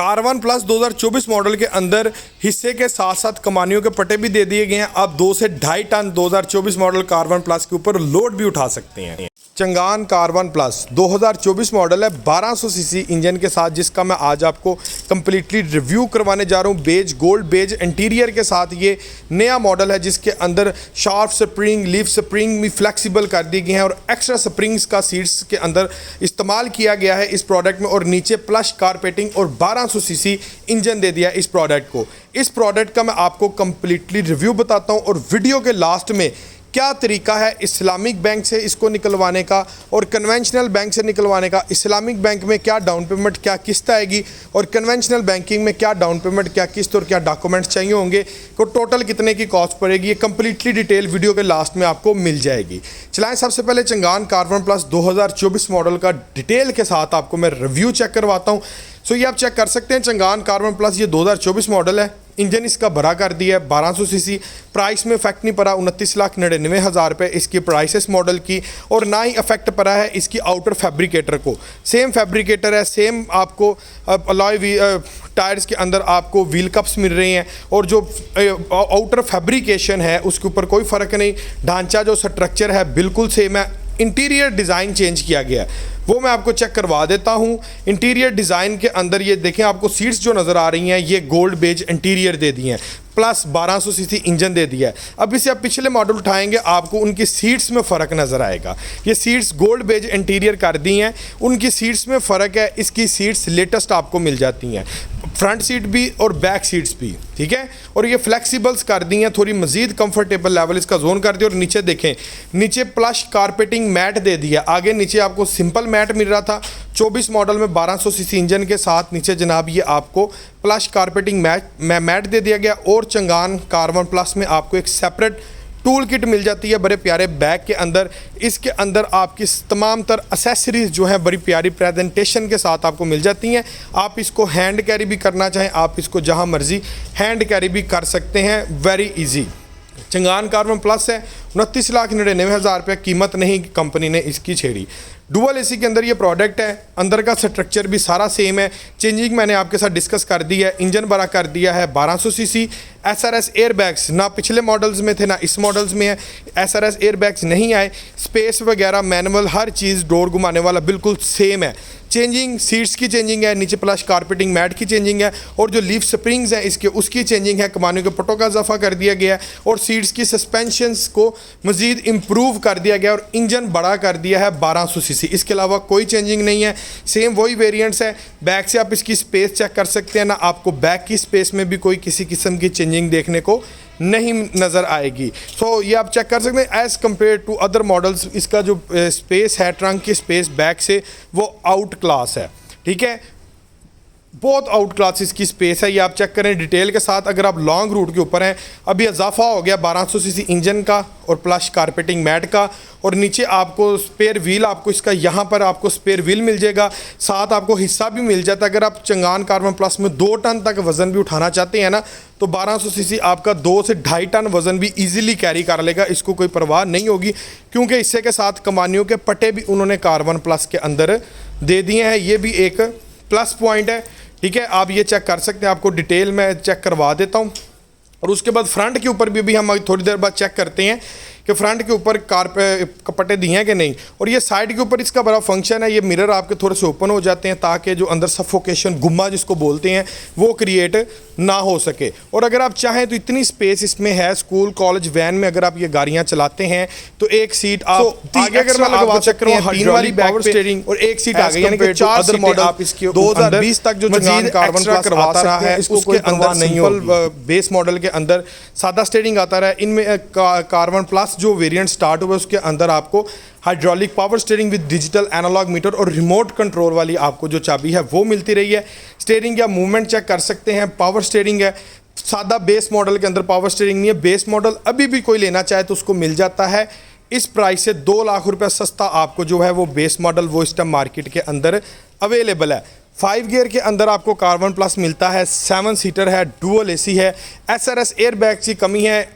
कारवन plus 2024 model के अंदर हिस्से के साथ साथ कमानियों के पट्टे भी दे दिए गए हैं। आप 2 से 2.5 टन 2024 मॉडल कारवन प्लस के ऊपर लोड भी उठा सकते हैं। चंगान कारवन प्लस 2024 मॉडल है 1200 सीसी इंजन के साथ, जिसका मैं आज आपको कंप्लीटली रिव्यू करवाने जा रहा हूँ। बेज गोल्ड बेज इंटीरियर के साथ ये नया मॉडल है, जिसके अंदर शार्प स्प्रिंग लीफ स्प्रिंग भी फ्लेक्सिबल कर दी गई हैं और एक्स्ट्रा स्प्रिंग्स का सीट्स के अंदर इस्तेमाल किया गया है इस प्रोडक्ट में, और नीचे प्लस कारपेटिंग और 1200 सीसी इंजन दे दिया इस प्रोडक्ट को। इस प्रोडक्ट का मैं आपको कंप्लीटली रिव्यू बताता हूँ, और वीडियो के लास्ट में क्या तरीका है इस्लामिक बैंक से इसको निकलवाने का और कन्वेंशनल बैंक से निकलवाने का। इस्लामिक बैंक में क्या डाउन पेमेंट क्या किस्त आएगी, और कन्वेंशनल बैंकिंग में क्या डाउन पेमेंट क्या किस्त और क्या डॉक्यूमेंट्स चाहिए होंगे, तो टोटल कितने की कॉस्ट पड़ेगी, ये कंप्लीटली डिटेल वीडियो के लास्ट में आपको मिल जाएगी। चलाएं सबसे पहले चंगान कारवन प्लस 2024 मॉडल का डिटेल के साथ आपको मैं रिव्यू चेक करवाता हूँ। सो ये आप चेक कर सकते हैं चंगान कारवन प्लस ये 2024 मॉडल है। इंजन इसका भरा कर दिया है 1200 सीसी। प्राइस में इफेक्ट नहीं पड़ा, 29,99,000 रुपये इसकी प्राइस है इस मॉडल की, और ना ही इफेक्ट पड़ा है इसकी आउटर फैब्रिकेटर को। सेम फैब्रिकेटर है, सेम आपको अलॉय टायर्स के अंदर आपको व्हील कप्स मिल रहे हैं, और जो आउटर फैब्रिकेशन है उसके ऊपर कोई फ़र्क नहीं। ढांचा जो स्ट्रक्चर है बिल्कुल सेम है। इंटीरियर डिज़ाइन चेंज किया गया है, वो मैं आपको चेक करवा देता हूँ। इंटीरियर डिज़ाइन के अंदर ये देखें, आपको सीट्स जो नज़र आ रही हैं ये गोल्ड बेज इंटीरियर दे दी हैं, प्लस 1200 सीसी इंजन दे दिया है। अब इसे आप पिछले मॉडल उठाएंगे आपको उनकी सीट्स में फ़र्क नज़र आएगा। ये सीट्स गोल्ड बेज इंटीरियर कर दी हैं, उनकी सीट्स में फ़र्क है। इसकी सीट्स लेटेस्ट आपको मिल जाती हैं, फ्रंट सीट भी और बैक सीट्स भी, ठीक है। और ये फ्लेक्सिबल्स कर दी हैं, थोड़ी मज़ीद कंफर्टेबल लेवल इसका जोन कर दिया। और नीचे देखें, नीचे प्लस कारपेटिंग मैट दे दिया। आगे नीचे आपको सिंपल मैट मिल रहा था 24 मॉडल में 1200 सीसी इंजन के साथ, नीचे जनाब ये आपको प्लस कारपेटिंग मैट दे दिया गया। और चंगान कारवन प्लस में आपको एक सेपरेट टूल किट मिल जाती है बड़े प्यारे बैग के अंदर। इसके अंदर आपकी तमाम तर एसेसरीज जो है बड़ी प्यारी प्रेजेंटेशन के साथ आपको मिल जाती हैं। आप इसको हैंड कैरी भी करना चाहें, आप इसको जहां मर्जी हैंड कैरी भी कर सकते हैं, वेरी इजी। चंगान कारवन प्लस है, 29,99,000 रुपये कीमत नहीं कंपनी ने इसकी छेड़ी। डुअल एसी के अंदर ये प्रोडक्ट है, अंदर का स्ट्रक्चर भी सारा सेम है। चेंजिंग मैंने आपके साथ डिस्कस कर दी है। इंजन बड़ा कर दिया है 1200 सीसी। एसआरएस एयरबैग्स ना पिछले मॉडल्स में थे ना इस मॉडल्स में है, एसआरएस एयरबैग्स नहीं आए। स्पेस वगैरह मैनुअल हर चीज़ डोर घुमाने वाला बिल्कुल सेम है। चेंजिंग सीट्स की चेंजिंग है, नीचे प्लस कारपेटिंग मैट की चेंजिंग है, और जो लीफ स्प्रिंग्स हैं इसके उसकी चेंजिंग है। कमानियों के पटों का इजाफा कर दिया गया है, और सीट्स की सस्पेंशंस को मज़ीद इम्प्रूव कर दिया गया, और इंजन बड़ा कर दिया है 1200 सीसी। इसके अलावा कोई चेंजिंग नहीं है, सेम वही वेरिएंट्स है। बैक से आप इसकी स्पेस चेक कर सकते हैं ना, आपको बैक की स्पेस में भी कोई किसी किस्म की चेंजिंग देखने को नहीं नज़र आएगी। सो ये आप चेक कर सकते हैं as compared to other models. इसका जो स्पेस है ट्रंक की स्पेस बैक से वो आउट क्लास है, ठीक है, बहुत आउट क्लास इसकी स्पेस है। ये आप चेक करें डिटेल के साथ। अगर आप लॉन्ग रूट के ऊपर हैं, अभी इजाफा हो गया 1200 सीसी इंजन का और प्लस कारपेटिंग मैट का, और नीचे आपको स्पेयर व्हील आपको इसका यहाँ पर आपको स्पेयर व्हील मिल जाएगा, साथ आपको हिस्सा भी मिल जाता है। अगर आप चंगान कारवन प्लस में 2 टन तक वज़न भी उठाना चाहते हैं ना, तो 1200 सीसी आपका 2 से 2.5 टन वज़न भी ईजिली कैरी कर लेगा, इसको कोई परवाह नहीं होगी, क्योंकि इससे के साथ कमानियों के पट्टे भी उन्होंने कारवन प्लस के अंदर दे दिए हैं। ये भी एक प्लस पॉइंट है, ठीक है। आप ये चेक कर सकते हैं, आपको डिटेल में चेक करवा देता हूँ। और उसके बाद फ्रंट के ऊपर भी हम थोड़ी देर बाद चेक करते हैं कि फ्रंट के ऊपर कपटे दिए हैं कि नहीं। और ये साइड के ऊपर इसका बड़ा फंक्शन है, ये मिरर आपके थोड़े से ओपन हो जाते हैं ताकि जो अंदर सफोकेशन गुम्मा जिसको बोलते हैं वो क्रिएट ना हो सके। और अगर आप चाहें तो इतनी स्पेस इसमें है, स्कूल कॉलेज वैन में अगर आप ये गाड़ियाँ चलाते हैं तो एक सीट आप आगे अगर मैं लगवा सकते हैं 3 वाली पावर स्टीयरिंग, और एक सीट आगे, यानी कि 4 अदर मॉडल आप इसके 2020 तक जो चंगान कारवन प्लस करवा रहा है इसको कोई अंदर सिंपल बेस मॉडल के अंदर सादा स्टीयरिंग आता रहा है। इनमें कारवन प्लस जो वेरिएंट स्टार्ट हुआ उसके अंदर आपको hydraulic power steering with digital analog meter और रिमोट कंट्रोल वाली आपको जो चाबी है वो मिलती रही है। स्टीयरिंग या मूवमेंट चेक कर सकते हैं, पावर स्टीयरिंग है। सादा बेस मॉडल के अंदर पावर स्टीयरिंग नहीं है। बेस मॉडल अभी भी कोई लेना चाहे तो उसको मिल जाता है। इस प्राइस से 2 लाख रुपये सस्ता आपको जो है वो बेस मॉडल वो इस टाइम मार्केट के अंदर अवेलेबल है। 5 गियर के अंदर आपको कारवन प्लस मिलता है, 7 सीटर है, डुअल एसी है, एसआरएस एयरबैग की कमी है।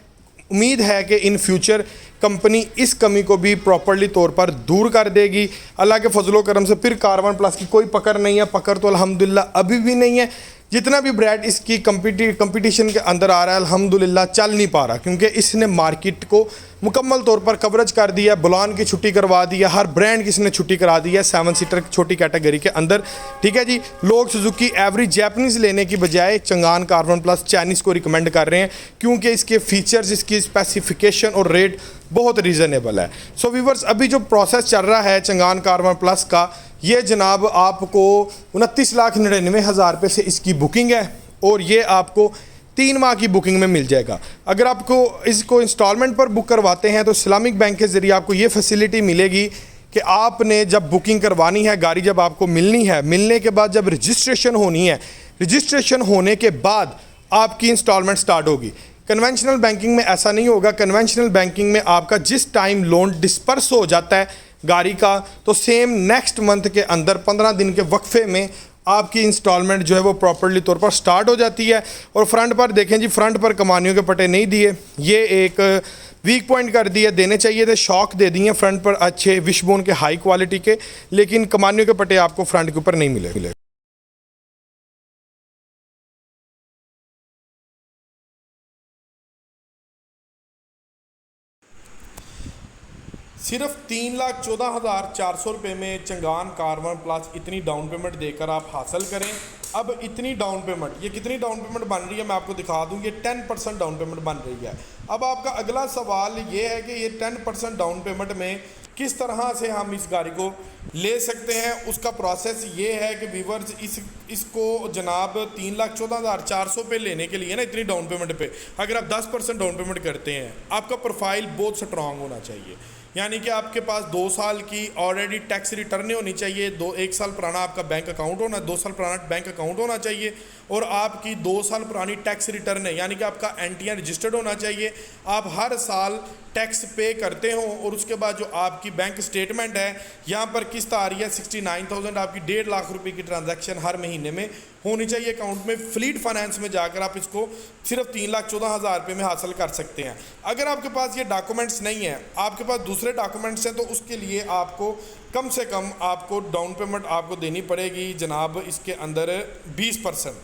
उम्मीद है कि इन फ्यूचर कंपनी इस कमी को भी प्रॉपर्ली तौर पर दूर कर देगी अल्लाह के फजलो करम से। फिर कार 1+ की कोई पकड़ नहीं है, पकड़ तो अल्हम्दुलिल्लाह अभी भी नहीं है। जितना भी ब्रांड इसकी कंपटीशन के अंदर आ रहा है अल्हम्दुलिल्लाह चल नहीं पा रहा, क्योंकि इसने मार्केट को मुकम्मल तौर पर कवरेज कर दिया है। बुलान की छुट्टी करवा दी है, हर ब्रांड की इसने छुट्टी करा दी है 7 सीटर छोटी कैटेगरी के अंदर, ठीक है जी। लोग सुजुकी एवरी जैपनीज़ लेने की बजाय चंगान कार 1+ चाइनीज़ को रिकमेंड कर रहे हैं, क्योंकि इसके फीचर्स, इसकी स्पेसिफिकेशन और रेट बहुत रीज़नेबल है। सो व्यूअर्स, अभी जो प्रोसेस चल रहा है चंगान कार 1+ का, ये जनाब आपको 29,99,000 रुपये से इसकी बुकिंग है और ये आपको 3 माह की बुकिंग में मिल जाएगा। अगर आपको इसको इंस्टॉलमेंट पर बुक करवाते हैं तो इस्लामिक बैंक के ज़रिए आपको ये फैसिलिटी मिलेगी कि आपने जब बुकिंग करवानी है, गाड़ी जब आपको मिलनी है, मिलने के बाद जब रजिस्ट्रेशन होनी है, रजिस्ट्रेशन होने के बाद आपकी इंस्टॉलमेंट स्टार्ट होगी। कन्वेंशनल बैंकिंग में ऐसा नहीं होगा। कन्वेंशनल बैंकिंग में आपका जिस टाइम लोन डिस्पर्स हो जाता है गाड़ी का, तो सेम नेक्स्ट मंथ के अंदर 15 दिन के वक्फे में आपकी इंस्टॉलमेंट जो है वो प्रॉपर्ली तौर पर स्टार्ट हो जाती है। और फ्रंट पर देखें जी, फ्रंट पर कमानियों के पट्टे नहीं दिए, ये एक वीक पॉइंट कर दिए, देने चाहिए थे, शॉक दे दिए फ्रंट पर अच्छे विशबोन के हाई क्वालिटी के, लेकिन कमानियों के पट्टे आपको फ्रंट के ऊपर नहीं मिले। सिर्फ 3,14,400 रुपये में चंगान कार 1+ इतनी डाउन पेमेंट देकर आप हासिल करें। अब इतनी डाउन पेमेंट, ये कितनी डाउन पेमेंट बन रही है मैं आपको दिखा दूँ। ये 10% डाउन पेमेंट बन रही है। अब आपका अगला सवाल ये है कि ये 10% डाउन पेमेंट में किस तरह से हम इस गाड़ी को ले सकते हैं। उसका प्रोसेस ये है कि व्यूअर्स, इसको जनाब 3,14,400 पे लेने के लिए ना, इतनी डाउन पेमेंट पे अगर आप 10% डाउन पेमेंट करते हैं, आपका प्रोफाइल बहुत स्ट्रॉन्ग होना चाहिए। यानी कि आपके पास 2 साल की ऑलरेडी टैक्स रिटर्न होनी चाहिए, 1 साल पुराना आपका बैंक अकाउंट होना, 2 साल पुराना बैंक अकाउंट होना चाहिए, और आपकी 2 साल पुरानी टैक्स रिटर्न है, यानी कि आपका NTN रजिस्टर्ड होना चाहिए। आप हर साल टैक्स पे करते हो, और उसके बाद जो आपकी बैंक स्टेटमेंट है, यहाँ पर किस्त आ रही है 69,000, आपकी 1.5 लाख रुपए की ट्रांजैक्शन हर महीने में होनी चाहिए अकाउंट में। फ्लीट फाइनेंस में जाकर आप इसको सिर्फ 3,14,000 रुपये में हासिल कर सकते हैं। अगर आपके पास ये डॉक्यूमेंट्स नहीं है, आपके पास दूसरे डॉक्यूमेंट्स हैं, तो उसके लिए आपको कम से कम आपको डाउन पेमेंट आपको देनी पड़ेगी जनाब इसके अंदर 20%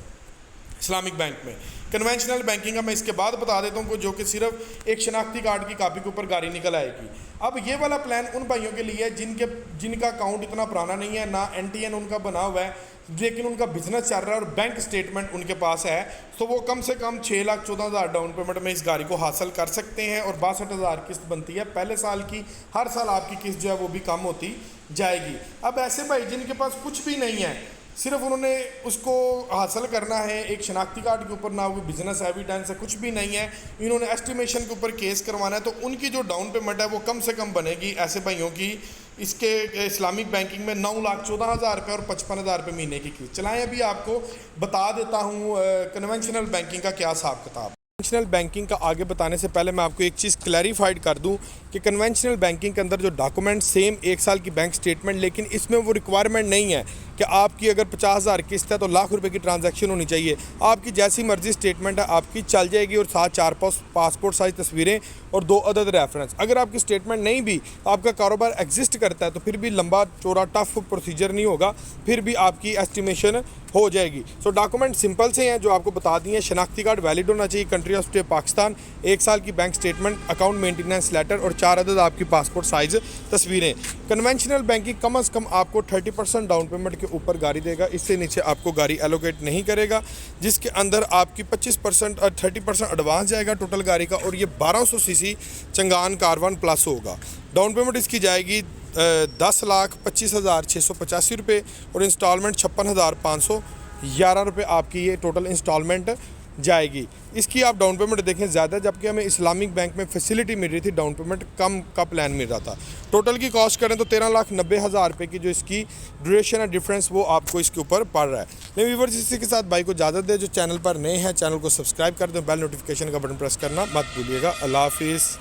इस्लामिक बैंक में। कन्वेंशनल बैंकिंग का मैं इसके बाद बता देता हूँ, जो कि सिर्फ एक शनाख्ती कार्ड की कापी के ऊपर गाड़ी निकल आएगी। अब ये वाला प्लान उन भाइयों के लिए है जिनका अकाउंट इतना पुराना नहीं है, ना NTN उनका बना हुआ है, लेकिन उनका बिजनेस चल रहा है और बैंक स्टेटमेंट उनके पास है, तो वो कम से कम 6,14,000 डाउन पेमेंट में इस गाड़ी को हासिल कर सकते हैं। और 62,000 किस्त बनती है पहले साल की। हर साल आपकी किस्त जो है वो भी कम होती जाएगी। अब ऐसे भाई जिनके पास कुछ भी नहीं है, सिर्फ उन्होंने उसको हासिल करना है एक शनाख्ती कार्ड के ऊपर, ना कोई बिजनेस एविडेंस है, कुछ भी नहीं है, इन्होंने एस्टिमेशन के ऊपर केस करवाना है, तो उनकी जो डाउन पेमेंट है वो कम से कम बनेगी ऐसे भाइयों की इसके इस्लामिक बैंकिंग में 9,14,000 रुपये और 55,000 रुपये महीने की किस्त। चलाएँ अभी आपको बता देता हूँ कन्वेंशनल बैंकिंग का क्या हिसाब किताब। कन्वेंशनल बैंकिंग का आगे बताने से पहले मैं आपको एक चीज़ क्लैरिफाइड कर दूं कि कन्वेंशनल बैंकिंग के अंदर जो डॉक्यूमेंट सेम 1 साल की बैंक स्टेटमेंट, लेकिन इसमें वो रिक्वायरमेंट नहीं है कि आपकी अगर 50,000 किस्त है तो लाख रुपए की ट्रांजैक्शन होनी चाहिए। आपकी जैसी मर्जी स्टेटमेंट है आपकी चल जाएगी, और साथ 4 पासपोर्ट साइज तस्वीरें और 2 अदद रेफरेंस। अगर आपकी स्टेटमेंट नहीं भी, आपका कारोबार एग्जिस्ट करता है, तो फिर भी लंबा चौड़ा टफ प्रोसीजर नहीं होगा, फिर भी आपकी एस्टिमेशन हो जाएगी। सो डॉक्यूमेंट सिंपल से हैं जो आपको बता दिए। शनाख्ती कार्ड वैलिड होना चाहिए, कंट्री ऑफ स्टे पाकिस्तान, 1 साल की bank statement, account maintenance letter और 4 अदद आपकी पासपोर्ट साइज तस्वीरें। कन्वेंशनल बैंकिंग कम से कम आपको 30% डाउन पेमेंट के ऊपर गाड़ी देगा, इससे नीचे आपको गाड़ी एलोकेट नहीं करेगा, जिसके अंदर आपकी 25% और 30% एडवांस जाएगा टोटल गाड़ी का, और ये 1200 सीसी चंगान कार 1+ होगा। डाउन पेमेंट इसकी जाएगी 10,25,685 रुपये, और इंस्टॉलमेंट 56,511 रुपये आपकी ये टोटल इंस्टॉलमेंट जाएगी। इसकी आप डाउन पेमेंट देखें ज़्यादा, जबकि हमें इस्लामिक बैंक में फैसिलिटी मिल रही थी, डाउन पेमेंट कम का प्लान मिल रहा था। टोटल की कॉस्ट करें तो 13,90,000 रुपये की जो इसकी ड्यूरेशन है डिफरेंस वो आपको इसके ऊपर पड़ रहा है। नहीं व्यूअर्स, इसी के साथ भाई को इजाज़त दे। जो चैनल पर नए हैं चैनल को सब्सक्राइब कर दें, बेल नोटिफिकेशन का बटन प्रेस करना मत भूलिएगा। अल्लाह हाफिज़।